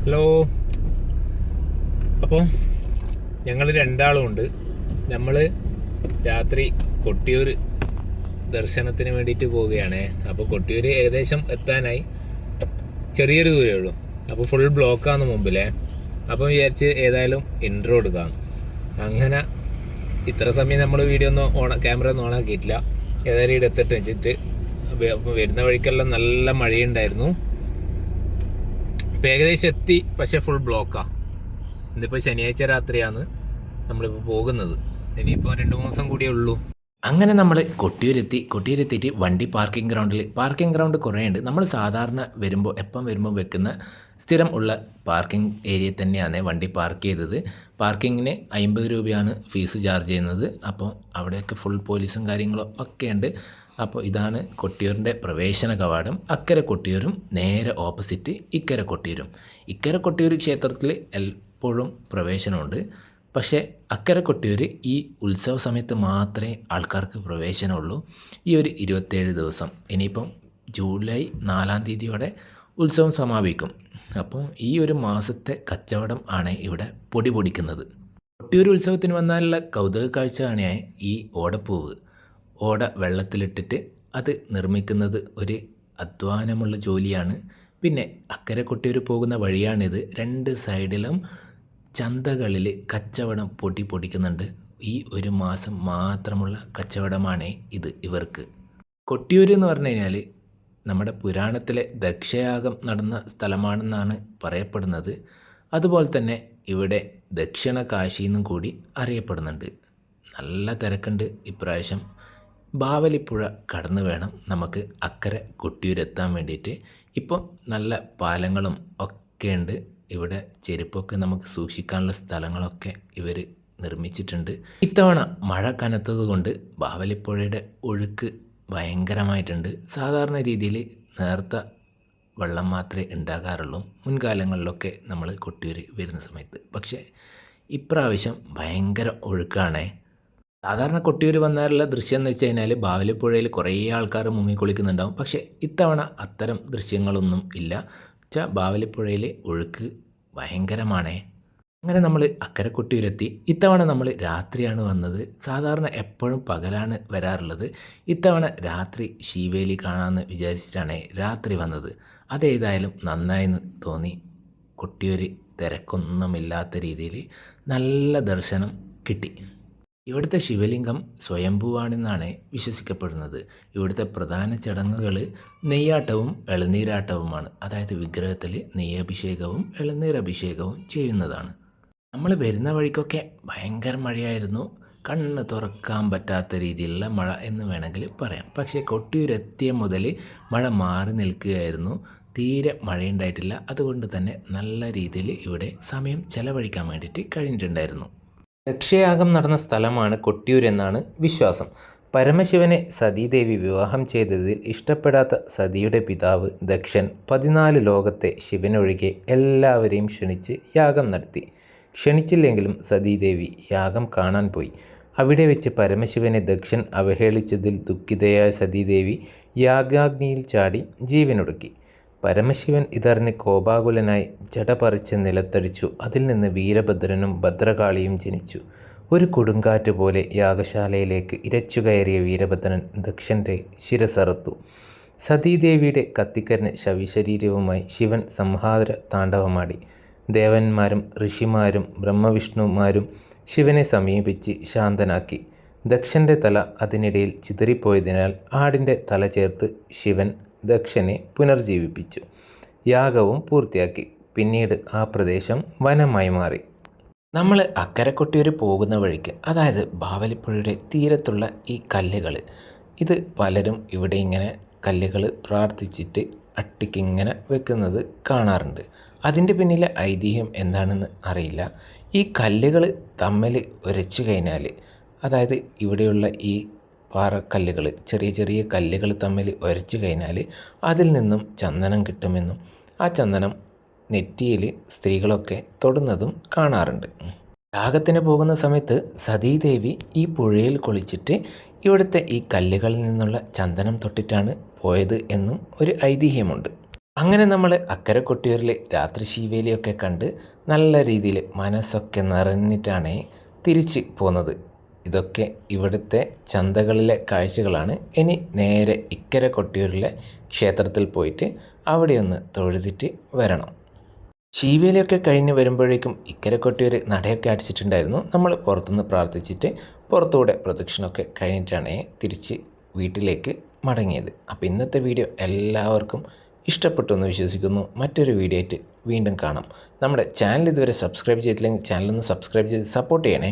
Hello. അപ്പോൾ ഞങ്ങൾ രണ്ടാളും ഉണ്ട്. നമ്മൾ രാത്രി കൊട്ടിയൂർ ദർശനത്തിന് വേണ്ടിയിട്ട് പോവുകയാണ്. അപ്പോൾ കൊട്ടിയൂർ ഏകദേശം എത്താനായി, ചെറിയൊരു ദൂരമേ ഉള്ളൂ. അപ്പോൾ ഫുൾ ബ്ലോക്കാണ് മുമ്പിലെ. അപ്പം വിചാരിച്ച് ഏതായാലും ഇൻട്രോ എടുക്കാം. അങ്ങനെ ഇത്ര സമയം നമ്മൾ വീഡിയോ ക്യാമറ ഒന്നും ഓണാക്കിയിട്ടില്ല. ഏതായാലും ഇവിടെ എത്തിട്ട് വെച്ചിട്ട് വരുന്ന വഴിക്കെല്ലാം നല്ല മഴയുണ്ടായിരുന്നു. ഇപ്പം ഏകദേശം എത്തി, പക്ഷെ ഫുൾ ബ്ലോക്കാ. ഇതിപ്പോൾ ശനിയാഴ്ച രാത്രിയാണ് നമ്മളിപ്പോൾ പോകുന്നത്. ഇനിയിപ്പോൾ 2-3 ദിവസം കൂടിയേ ഉള്ളൂ. അങ്ങനെ നമ്മൾ കൊട്ടിയൂരെത്തിയിട്ട് വണ്ടി പാർക്കിംഗ് ഗ്രൗണ്ട് കുറേ ഉണ്ട്. നമ്മൾ സാധാരണ എപ്പം വരുമ്പോൾ വെക്കുന്ന സ്ഥിരം ഉള്ള പാർക്കിംഗ് ഏരിയ തന്നെയാണ് വണ്ടി പാർക്ക് ചെയ്തത്. പാർക്കിങ്ങിന് 50 രൂപയാണ് ഫീസ് ചാർജ് ചെയ്യുന്നത്. അപ്പോൾ അവിടെയൊക്കെ ഫുൾ പോലീസും കാര്യങ്ങളും ഒക്കെ ഉണ്ട്. അപ്പോൾ ഇതാണ് കൊട്ടിയൂരിൻ്റെ പ്രവേശന കവാടം. അക്കരെ കൊട്ടിയൂരും നേരെ ഓപ്പോസിറ്റ് ഇക്കരെ കൊട്ടിയൂർ ക്ഷേത്രത്തിൽ എപ്പോഴും പ്രവേശനമുണ്ട്. പക്ഷേ അക്കരെ കൊട്ടിയൂർ ഈ ഉത്സവ സമയത്ത് മാത്രമേ ആൾക്കാർക്ക് പ്രവേശനമുള്ളൂ. ഈ ഒരു 27 ദിവസം, ഇനിയിപ്പം ജൂലൈ 4-ാം തീയതിയോടെ ഉത്സവം സമാപിക്കും. അപ്പോൾ ഈ ഒരു മാസത്തെ കച്ചവടം ആണ് ഇവിടെ പൊടിക്കുന്നത്. കൊട്ടിയൂർ ഉത്സവത്തിന് വന്നാലുള്ള കൗതുക കാഴ്ചയാണ് ഈ ഓടപ്പൂവ്. ഓട വെള്ളത്തിലിട്ടിട്ട് അത് നിർമ്മിക്കുന്നത് ഒരു അധ്വാനമുള്ള ജോലിയാണ്. പിന്നെ അക്കരെ കൊട്ടിയൂർ പോകുന്ന വഴിയാണിത്. 2 സൈഡിലും ചന്തകളിൽ കച്ചവടം പൊടിക്കുന്നുണ്ട്. ഈ ഒരു മാസം മാത്രമുള്ള കച്ചവടമാണ് ഇത് ഇവർക്ക്. കൊട്ടിയൂർ എന്ന് പറഞ്ഞു കഴിഞ്ഞാൽ നമ്മുടെ പുരാണത്തിലെ ദക്ഷയാഗം നടന്ന സ്ഥലമാണെന്നാണ് പറയപ്പെടുന്നത്. അതുപോലെ തന്നെ ഇവിടെ ദക്ഷിണ കാശി എന്നും കൂടി അറിയപ്പെടുന്നുണ്ട്. നല്ല തിരക്കുണ്ട് ഇപ്രാവശ്യം. ബാവലിപ്പുഴ കടന്നു വേണം നമുക്ക് അക്കരെ കൊട്ടിയൂരെത്താൻ വേണ്ടിയിട്ട്. ഇപ്പം നല്ല പാലങ്ങളും ഒക്കെ ഉണ്ട്. ഇവിടെ ചെരുപ്പൊക്കെ നമുക്ക് സൂക്ഷിക്കാനുള്ള സ്ഥലങ്ങളൊക്കെ ഇവർ നിർമ്മിച്ചിട്ടുണ്ട്. ഇത്തവണ മഴ കനത്തത് കൊണ്ട് ബാവലിപ്പുഴയുടെ ഒഴുക്ക് ഭയങ്കരമായിട്ടുണ്ട്. സാധാരണ രീതിയിൽ നേർത്ത വെള്ളം മാത്രമേ ഉണ്ടാകാറുള്ളൂ മുൻകാലങ്ങളിലൊക്കെ നമ്മൾ കൊട്ടിയൂർ വരുന്ന സമയത്ത്. പക്ഷേ ഇപ്രാവശ്യം ഭയങ്കര ഒഴുക്കാണേ. സാധാരണ കൊട്ടിയൂർ വന്നാലുള്ള ദൃശ്യം എന്ന് വെച്ച് കഴിഞ്ഞാൽ ബാവലിപ്പുഴയിൽ കുറേ ആൾക്കാർ മുങ്ങിക്കുളിക്കുന്നുണ്ടാവും. പക്ഷേ ഇത്തവണ അത്തരം ദൃശ്യങ്ങളൊന്നും ഇല്ല. ബാവലിപ്പുഴയിൽ ഒഴുക്ക് ഭയങ്കരമാണേ. അങ്ങനെ നമ്മൾ അക്കരെ കൊട്ടിയൂരെത്തി. ഇത്തവണ നമ്മൾ രാത്രിയാണ് വന്നത്. സാധാരണ എപ്പോഴും പകലാണ് വരാറുള്ളത്. ഇത്തവണ രാത്രി ശീവേലി കാണാമെന്ന് വിചാരിച്ചിട്ടാണ് രാത്രി വന്നത്. അതേതായാലും നന്നായെന്ന് തോന്നി. കൊട്ടിയൂർ തിരക്കൊന്നുമില്ലാത്ത രീതിയിൽ നല്ല ദർശനം കിട്ടി. ഇവിടുത്തെ ശിവലിംഗം സ്വയംഭൂവാണെന്നാണ് വിശ്വസിക്കപ്പെടുന്നത്. ഇവിടുത്തെ പ്രധാന ചടങ്ങുകൾ നെയ്യാട്ടവും ഇളനീരാട്ടവുമാണ്. അതായത് വിഗ്രഹത്തിൽ നെയ്യഭിഷേകവും ഇളനീരഭിഷേകവും ചെയ്യുന്നതാണ്. നമ്മൾ വരുന്ന വഴിക്കൊക്കെ ഭയങ്കര മഴയായിരുന്നു. കണ്ണ് തുറക്കാൻ പറ്റാത്ത രീതിയിലുള്ള മഴ എന്ന് വേണമെങ്കിൽ പറയാം. പക്ഷേ കൊട്ടിയൂരെത്തിയ മുതൽ മഴ മാറി നിൽക്കുകയായിരുന്നു. തീരെ മഴയുണ്ടായിട്ടില്ല. അതുകൊണ്ട് തന്നെ നല്ല രീതിയിൽ ഇവിടെ സമയം ചെലവഴിക്കാൻ വേണ്ടിയിട്ട് കഴിഞ്ഞിട്ടുണ്ടായിരുന്നു. ദക്ഷയാഗം നടന്ന സ്ഥലമാണ് കൊട്ടിയൂർ എന്നാണ് വിശ്വാസം. പരമശിവനെ സതീദേവി വിവാഹം ചെയ്തതിൽ ഇഷ്ടപ്പെടാത്ത സതിയുടെ പിതാവ് ദക്ഷൻ 14 ലോകത്തെ ശിവനൊഴികെ എല്ലാവരെയും ക്ഷണിച്ച് യാഗം നടത്തി. ക്ഷണിച്ചില്ലെങ്കിലും സതീദേവി യാഗം കാണാൻ പോയി. അവിടെ വെച്ച് പരമശിവനെ ദക്ഷൻ അവഹേളിച്ചതിൽ ദുഃഖിതയായ സതീദേവി യാഗാഗ്നിയിൽ ചാടി ജീവനൊടുക്കി. പരമശിവൻ ഇതറിഞ്ഞ് കോപാകുലനായി ജട പറിച്ച് നിലത്തടിച്ചു. അതിൽ നിന്ന് വീരഭദ്രനും ഭദ്രകാളിയും ജനിച്ചു. ഒരു കൊടുങ്കാറ്റ് പോലെ യാഗശാലയിലേക്ക് ഇരച്ചുകയറിയ വീരഭദ്രൻ ദക്ഷൻ്റെ ശിരസറുത്തു. സതീദേവിയുടെ കത്തിക്കരിഞ്ഞ ശവശരീരവുമായി ശിവൻ സംഹാര താണ്ഡവമാടി. ദേവന്മാരും ഋഷിമാരും ബ്രഹ്മവിഷ്ണുമാരും ശിവനെ സമീപിച്ച് ശാന്തനാക്കി. ദക്ഷൻ്റെ തല അതിനിടയിൽ ചിതറിപ്പോയതിനാൽ ആടിൻ്റെ തല ചേർത്ത് ശിവൻ ദക്ഷനെ പുനർജീവിപ്പിച്ചു. യാഗവും പൂർത്തിയാക്കി. പിന്നീട് ആ പ്രദേശം വനമായി മാറി. നമ്മൾ അക്കരെ കൊട്ടിയൂർ പോകുന്ന വഴിക്ക്, അതായത് ബാവലിപ്പുഴയുടെ തീരത്തുള്ള ഈ കല്ലുകൾ, ഇത് പലരും ഇവിടെ ഇങ്ങനെ കല്ലുകൾ പ്രാർത്ഥിച്ചിട്ട് അട്ടിക്കിങ്ങനെ വെക്കുന്നത് കാണാറുണ്ട്. അതിൻ്റെ പിന്നിലെ ഐതിഹ്യം എന്താണെന്ന് അറിയില്ല. ഈ കല്ലുകൾ തമ്മിൽ ഉരച്ചു കഴിഞ്ഞാൽ, അതായത് ഇവിടെയുള്ള ഈ പാറക്കല്ലുകൾ, ചെറിയ കല്ലുകൾ തമ്മിൽ ഉരച്ചു കഴിഞ്ഞാൽ അതിൽ നിന്നും ചന്ദനം കിട്ടുമെന്നും ആ ചന്ദനം നെറ്റിയിൽ സ്ത്രീകളൊക്കെ തൊടുന്നതും കാണാറുണ്ട്. യാഗത്തിന് പോകുന്ന സമയത്ത് സതീദേവി ഈ പുഴയിൽ കുളിച്ചിട്ട് ഇവിടുത്തെ ഈ കല്ലുകളിൽ നിന്നുള്ള ചന്ദനം തൊട്ടിട്ടാണ് പോയത് എന്നും ഒരു ഐതിഹ്യമുണ്ട്. അങ്ങനെ നമ്മൾ അക്കരെ കൊട്ടിയൂരിൽ രാത്രി ശീവേലിയൊക്കെ കണ്ട് നല്ല രീതിയിൽ മനസ്സൊക്കെ നിറഞ്ഞിട്ടാണ് തിരിച്ച് പോന്നത്. ഇതൊക്കെ ഇവിടുത്തെ ചന്തകളിലെ കാഴ്ചകളാണ്. ഇനി നേരെ ഇക്കരെ കൊട്ടിയൂരിലെ ക്ഷേത്രത്തിൽ പോയിട്ട് അവിടെ ഒന്ന് തൊഴുതിട്ട് വരണം. ശീവേലിയൊക്കെ കഴിഞ്ഞ് വരുമ്പോഴേക്കും ഇക്കരെ കൊട്ടിയൂർ നടയൊക്കെ അടിച്ചിട്ടുണ്ടായിരുന്നു. നമ്മൾ പുറത്തുനിന്ന് പ്രാർത്ഥിച്ചിട്ട് പുറത്തൂടെ പ്രദക്ഷിണമൊക്കെ കഴിഞ്ഞിട്ടാണ് തിരിച്ച് വീട്ടിലേക്ക് മടങ്ങിയത്. അപ്പോൾ ഇന്നത്തെ വീഡിയോ എല്ലാവർക്കും ഇഷ്ടപ്പെട്ടു എന്ന് വിശ്വസിക്കുന്നു. മറ്റൊരു വീഡിയോ ആയിട്ട് വീണ്ടും കാണാം. നമ്മുടെ ചാനൽ ഇതുവരെ സബ്സ്ക്രൈബ് ചെയ്തില്ലെങ്കിൽ ചാനലൊന്ന് സബ്സ്ക്രൈബ് ചെയ്ത് സപ്പോർട്ട് ചെയ്യണേ.